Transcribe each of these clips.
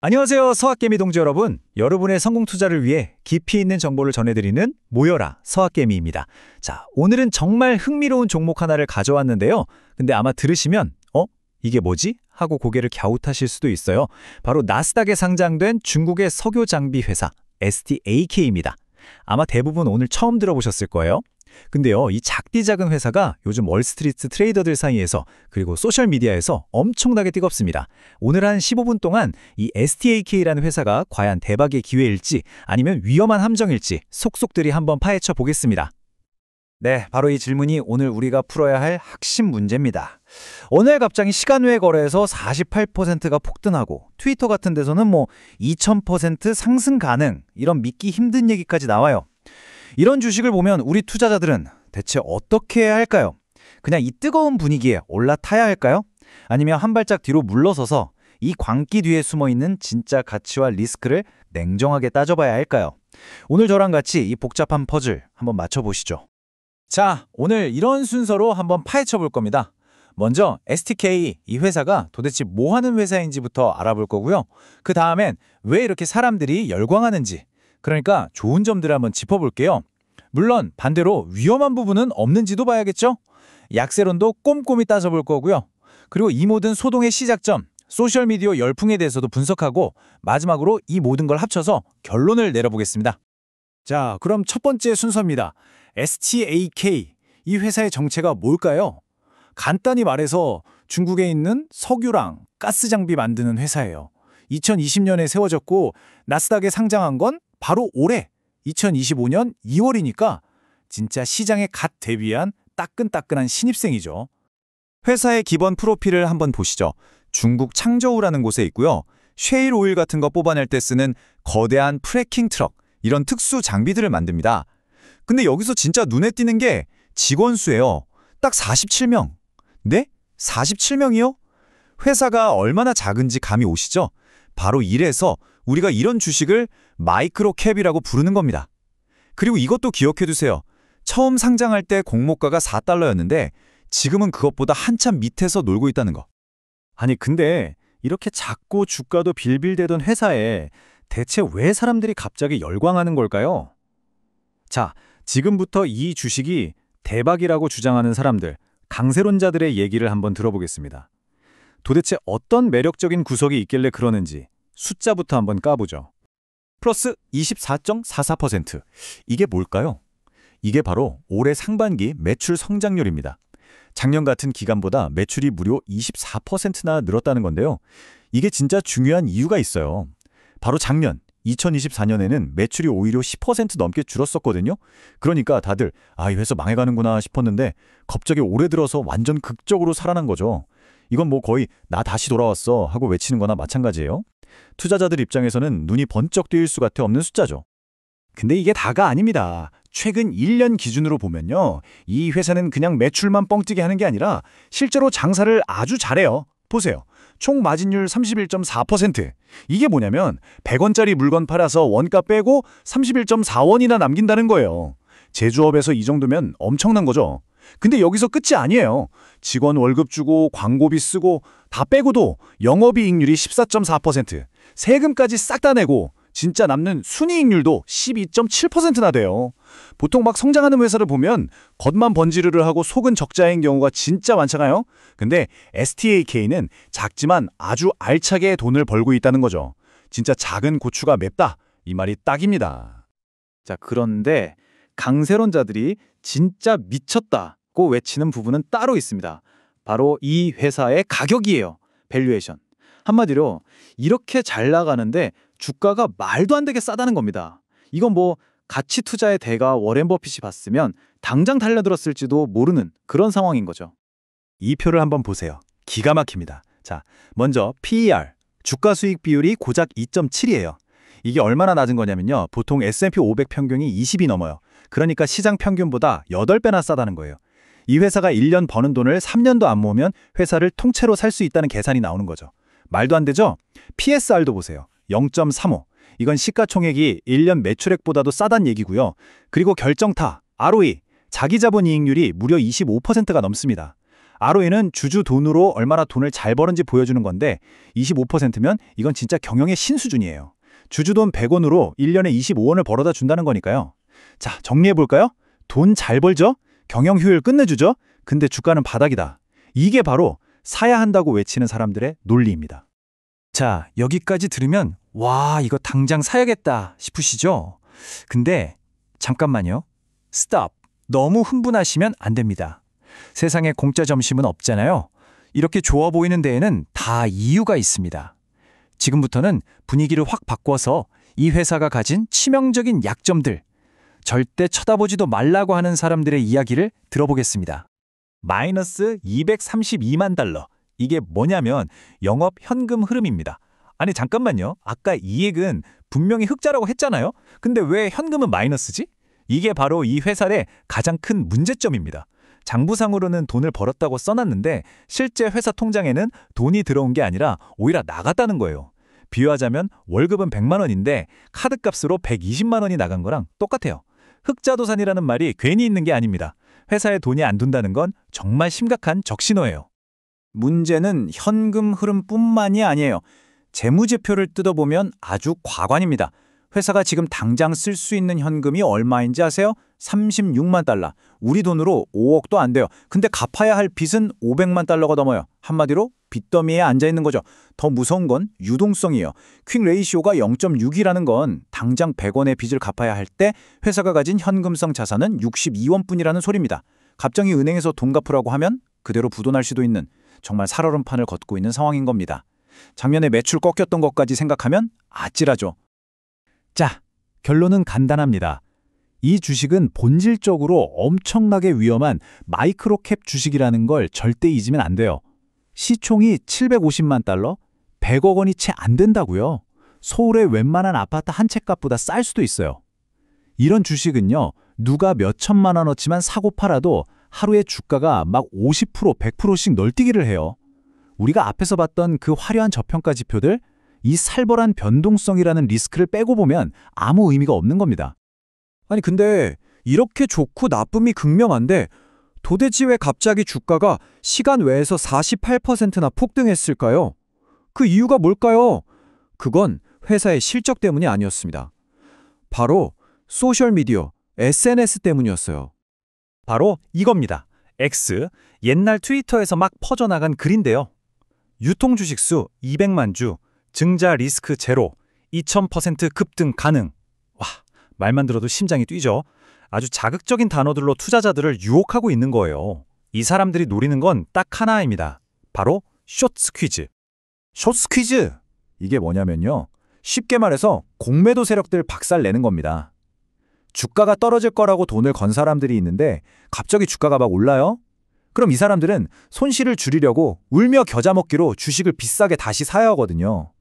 안녕하세요, 서학개미 동지 여러분. 여러분의 성공 투자를 위해 깊이 있는 정보를 전해드리는 모여라 서학개미입니다. 자, 오늘은 정말 흥미로운 종목 하나를 가져왔는데요. 근데 아마 들으시면 이게 뭐지? 하고 고개를 갸웃하실 수도 있어요. 바로 나스닥에 상장된 중국의 석유 장비 회사 STAK입니다. 아마 대부분 오늘 처음 들어보셨을 거예요. 근데요, 이 작디 작은 회사가 요즘 월스트리트 트레이더들 사이에서 그리고 소셜미디어에서 엄청나게 뜨겁습니다. 오늘 한 15분 동안 이 STAK라는 회사가 과연 대박의 기회일지 아니면 위험한 함정일지 속속들이 한번 파헤쳐 보겠습니다. 네, 바로 이 질문이 오늘 우리가 풀어야 할 핵심 문제입니다. 오늘 갑자기 시간 외 거래에서 48%가 폭등하고 트위터 같은 데서는 2000% 상승 가능, 이런 믿기 힘든 얘기까지 나와요. 이런 주식을 보면 우리 투자자들은 대체 어떻게 해야 할까요? 그냥 이 뜨거운 분위기에 올라타야 할까요? 아니면 한 발짝 뒤로 물러서서 이 광기 뒤에 숨어있는 진짜 가치와 리스크를 냉정하게 따져봐야 할까요? 오늘 저랑 같이 이 복잡한 퍼즐 한번 맞춰보시죠. 자, 오늘 이런 순서로 한번 파헤쳐 볼 겁니다. 먼저 STK, 이 회사가 도대체 뭐 하는 회사인지부터 알아볼 거고요. 그 다음엔 왜 이렇게 사람들이 열광하는지, 그러니까 좋은 점들을 한번 짚어볼게요. 물론 반대로 위험한 부분은 없는지도 봐야겠죠? 약세론도 꼼꼼히 따져볼 거고요. 그리고 이 모든 소동의 시작점, 소셜미디어 열풍에 대해서도 분석하고 마지막으로 이 모든 걸 합쳐서 결론을 내려보겠습니다. 자, 그럼 첫 번째 순서입니다. STAK, 이 회사의 정체가 뭘까요? 간단히 말해서 중국에 있는 석유랑 가스 장비 만드는 회사예요. 2020년에 세워졌고 나스닥에 상장한 건 바로 올해 2025년 2월이니까 진짜 시장에 갓 데뷔한 따끈따끈한 신입생이죠. 회사의 기본 프로필을 한번 보시죠. 중국 창저우라는 곳에 있고요. 셰일 오일 같은 거 뽑아낼 때 쓰는 거대한 프래킹 트럭, 이런 특수 장비들을 만듭니다. 근데 여기서 진짜 눈에 띄는 게 직원 수예요. 딱 47명. 네? 47명이요? 회사가 얼마나 작은지 감이 오시죠? 바로 이래서 우리가 이런 주식을 마이크로 캡이라고 부르는 겁니다. 그리고 이것도 기억해두세요. 처음 상장할 때 공모가가 4달러였는데 지금은 그것보다 한참 밑에서 놀고 있다는 거. 아니 근데 이렇게 작고 주가도 빌빌대던 회사에 대체 왜 사람들이 갑자기 열광하는 걸까요? 자, 지금부터 이 주식이 대박이라고 주장하는 사람들, 강세론자들의 얘기를 한번 들어보겠습니다. 도대체 어떤 매력적인 구석이 있길래 그러는지 숫자부터 한번 까보죠. 플러스 24.44%. 이게 뭘까요? 이게 바로 올해 상반기 매출 성장률입니다. 작년 같은 기간보다 매출이 무려 24%나 늘었다는 건데요. 이게 진짜 중요한 이유가 있어요. 바로 작년 2024년에는 매출이 오히려 10% 넘게 줄었었거든요. 그러니까 다들 이 회사 망해가는구나 싶었는데 갑자기 올해 들어서 완전 극적으로 살아난 거죠. 이건 거의 나 다시 돌아왔어 하고 외치는 거나 마찬가지예요. 투자자들 입장에서는 눈이 번쩍 뜨일 수밖에 없는 숫자죠. 근데 이게 다가 아닙니다. 최근 1년 기준으로 보면요, 이 회사는 그냥 매출만 뻥튀기 하는 게 아니라 실제로 장사를 아주 잘해요. 보세요. 총 마진율 31.4%. 이게 뭐냐면 100원짜리 물건 팔아서 원가 빼고 31.4원이나 남긴다는 거예요. 제조업에서 이 정도면 엄청난 거죠. 근데 여기서 끝이 아니에요. 직원 월급 주고 광고비 쓰고 다 빼고도 영업이익률이 14.4%, 세금까지 싹 다 내고 진짜 남는 순이익률도 12.7%나 돼요. 보통 막 성장하는 회사를 보면 겉만 번지르르 하고 속은 적자인 경우가 진짜 많잖아요. 근데 STAK는 작지만 아주 알차게 돈을 벌고 있다는 거죠. 진짜 작은 고추가 맵다, 이 말이 딱입니다. 자, 그런데 강세론자들이 진짜 미쳤다고 외치는 부분은 따로 있습니다. 바로 이 회사의 가격이에요. 밸류에이션. 한마디로 이렇게 잘 나가는데 주가가 말도 안 되게 싸다는 겁니다. 이건 가치 투자의 대가 워렌 버핏이 봤으면 당장 달려들었을지도 모르는 그런 상황인 거죠. 이 표를 한번 보세요. 기가 막힙니다. 자, 먼저 PER, 주가 수익 비율이 고작 2.7이에요. 이게 얼마나 낮은 거냐면요, 보통 S&P 500 평균이 20이 넘어요. 그러니까 시장 평균보다 8배나 싸다는 거예요. 이 회사가 1년 버는 돈을 3년도 안 모으면 회사를 통째로 살 수 있다는 계산이 나오는 거죠. 말도 안 되죠? PSR도 보세요. 0.35. 이건 시가총액이 1년 매출액보다도 싸단 얘기고요. 그리고 결정타, ROE, 자기자본 이익률이 무려 25%가 넘습니다. ROE는 주주 돈으로 얼마나 돈을 잘 버는지 보여주는 건데 25%면 이건 진짜 경영의 신수준이에요. 주주 돈 100원으로 1년에 25원을 벌어다 준다는 거니까요. 자, 정리해볼까요? 돈 잘 벌죠? 경영 효율 끝내주죠? 근데 주가는 바닥이다. 이게 바로 사야 한다고 외치는 사람들의 논리입니다. 자, 여기까지 들으면 와, 이거 당장 사야겠다 싶으시죠? 근데 잠깐만요. 스톱. 너무 흥분하시면 안 됩니다. 세상에 공짜 점심은 없잖아요. 이렇게 좋아 보이는 데에는 다 이유가 있습니다. 지금부터는 분위기를 확 바꿔서 이 회사가 가진 치명적인 약점들, 절대 쳐다보지도 말라고 하는 사람들의 이야기를 들어보겠습니다. 마이너스 232만 달러. 이게 뭐냐면 영업 현금 흐름입니다. 아니 잠깐만요. 아까 이익은 분명히 흑자라고 했잖아요. 근데 왜 현금은 마이너스지? 이게 바로 이 회사의 가장 큰 문제점입니다. 장부상으로는 돈을 벌었다고 써놨는데 실제 회사 통장에는 돈이 들어온 게 아니라 오히려 나갔다는 거예요. 비유하자면 월급은 100만 원인데 카드값으로 120만 원이 나간 거랑 똑같아요. 흑자도산이라는 말이 괜히 있는 게 아닙니다. 회사에 돈이 안 둔다는 건 정말 심각한 적신호예요. 문제는 현금 흐름뿐만이 아니에요. 재무제표를 뜯어보면 아주 과관입니다. 회사가 지금 당장 쓸 수 있는 현금이 얼마인지 아세요? 36만 달러. 우리 돈으로 5억도 안 돼요. 근데 갚아야 할 빚은 500만 달러가 넘어요. 한마디로 빚더미에 앉아 있는 거죠. 더 무서운 건 유동성이에요. 퀵 레이시오가 0.6이라는 건 당장 100원의 빚을 갚아야 할 때 회사가 가진 현금성 자산은 62원뿐이라는 소리입니다. 갑자기 은행에서 돈 갚으라고 하면 그대로 부도날 수도 있는 정말 살얼음판을 걷고 있는 상황인 겁니다. 작년에 매출 꺾였던 것까지 생각하면 아찔하죠. 자, 결론은 간단합니다. 이 주식은 본질적으로 엄청나게 위험한 마이크로캡 주식이라는 걸 절대 잊으면 안 돼요. 시총이 750만 달러? 100억 원이 채 안 된다고요. 서울의 웬만한 아파트 한 채 값보다 쌀 수도 있어요. 이런 주식은요, 누가 몇 천만 원어치만 사고 팔아도 하루에 주가가 막 50%, 100%씩 널뛰기를 해요. 우리가 앞에서 봤던 그 화려한 저평가 지표들, 이 살벌한 변동성이라는 리스크를 빼고 보면 아무 의미가 없는 겁니다. 아니 근데 이렇게 좋고 나쁨이 극명한데 도대체 왜 갑자기 주가가 시간 외에서 48%나 폭등했을까요? 그 이유가 뭘까요? 그건 회사의 실적 때문이 아니었습니다. 바로 소셜미디어, SNS 때문이었어요. 바로 이겁니다. X, 옛날 트위터에서 막 퍼져나간 글인데요. 유통 주식수 200만 주, 증자 리스크 제로, 2000% 급등 가능. 와, 말만 들어도 심장이 뛰죠. 아주 자극적인 단어들로 투자자들을 유혹하고 있는 거예요. 이 사람들이 노리는 건 딱 하나입니다. 바로 숏 스퀴즈. 숏 스퀴즈! 이게 뭐냐면요. 쉽게 말해서 공매도 세력들 박살내는 겁니다. 주가가 떨어질 거라고 돈을 건 사람들이 있는데 갑자기 주가가 막 올라요? 그럼 이 사람들은 손실을 줄이려고 울며 겨자 먹기로 주식을 비싸게 다시 사야 하거든요.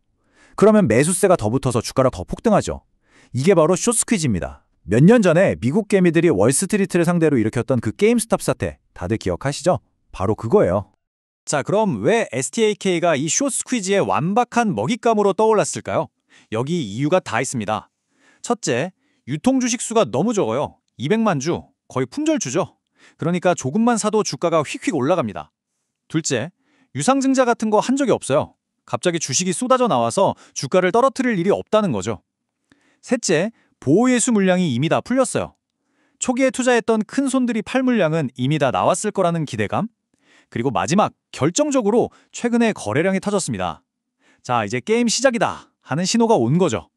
그러면 매수세가 더 붙어서 주가가 더 폭등하죠. 이게 바로 숏스퀴즈입니다. 몇 년 전에 미국 개미들이 월스트리트를 상대로 일으켰던 그 게임스탑 사태 다들 기억하시죠? 바로 그거예요. 자, 그럼 왜 STAK가 이 숏스퀴즈의 완박한 먹잇감으로 떠올랐을까요? 여기 이유가 다 있습니다. 첫째, 유통 주식 수가 너무 적어요. 200만 주, 거의 품절주죠. 그러니까 조금만 사도 주가가 휙휙 올라갑니다. 둘째, 유상증자 같은 거 한 적이 없어요. 갑자기 주식이 쏟아져 나와서 주가를 떨어뜨릴 일이 없다는 거죠. 셋째, 보호예수 물량이 이미 다 풀렸어요. 초기에 투자했던 큰 손들이 팔 물량은 이미 다 나왔을 거라는 기대감. 그리고 마지막, 결정적으로 최근에 거래량이 터졌습니다. 자, 이제 게임 시작이다 하는 신호가 온 거죠.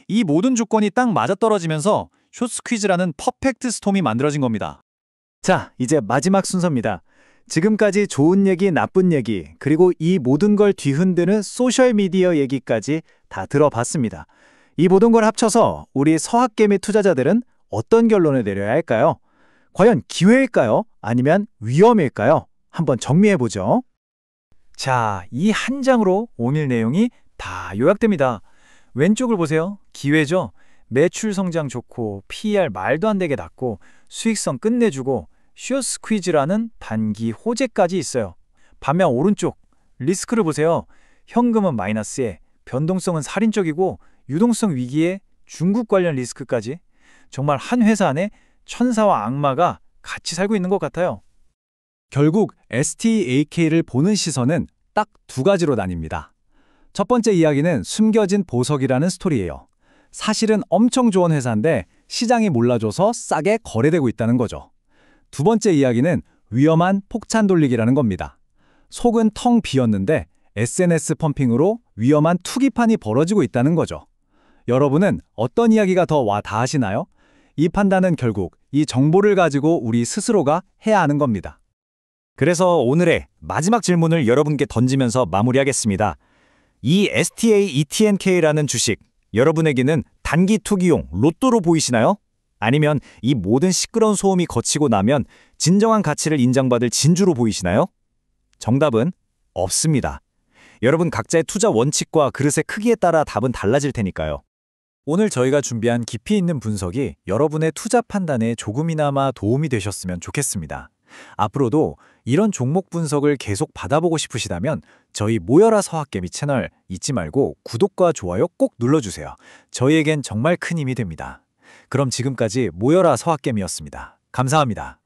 이 모든 조건이 딱 맞아떨어지면서 숏스퀴즈라는 퍼펙트 스톰이 만들어진 겁니다. 자, 이제 마지막 순서입니다. 지금까지 좋은 얘기, 나쁜 얘기, 그리고 이 모든 걸 뒤흔드는 소셜미디어 얘기까지 다 들어봤습니다. 이 모든 걸 합쳐서 우리 서학개미 투자자들은 어떤 결론을 내려야 할까요? 과연 기회일까요? 아니면 위험일까요? 한번 정리해보죠. 자, 이 한 장으로 오늘 내용이 다 요약됩니다. 왼쪽을 보세요. 기회죠. 매출 성장 좋고 PER 말도 안 되게 낮고 수익성 끝내주고 숏스퀴즈라는 단기 호재까지 있어요. 반면 오른쪽 리스크를 보세요. 현금은 마이너스에 변동성은 살인적이고 유동성 위기에 중국 관련 리스크까지 정말 한 회사 안에 천사와 악마가 같이 살고 있는 것 같아요. 결국 STAK를 보는 시선은 딱 두 가지로 나뉩니다. 첫 번째 이야기는 숨겨진 보석이라는 스토리예요. 사실은 엄청 좋은 회사인데 시장이 몰라줘서 싸게 거래되고 있다는 거죠. 두 번째 이야기는 위험한 폭탄 돌리기라는 겁니다. 속은 텅 비었는데 SNS 펌핑으로 위험한 투기판이 벌어지고 있다는 거죠. 여러분은 어떤 이야기가 더 와 닿으시나요? 이 판단은 결국 이 정보를 가지고 우리 스스로가 해야 하는 겁니다. 그래서 오늘의 마지막 질문을 여러분께 던지면서 마무리하겠습니다. 이 STA ETNK라는 주식, 여러분에게는 단기 투기용 로또로 보이시나요? 아니면 이 모든 시끄러운 소음이 거치고 나면 진정한 가치를 인정받을 진주로 보이시나요? 정답은 없습니다. 여러분 각자의 투자 원칙과 그릇의 크기에 따라 답은 달라질 테니까요. 오늘 저희가 준비한 깊이 있는 분석이 여러분의 투자 판단에 조금이나마 도움이 되셨으면 좋겠습니다. 앞으로도 이런 종목 분석을 계속 받아보고 싶으시다면 저희 모여라 서학개미 채널 잊지 말고 구독과 좋아요 꼭 눌러주세요. 저희에겐 정말 큰 힘이 됩니다. 그럼 지금까지 모여라 서학개미였습니다. 감사합니다.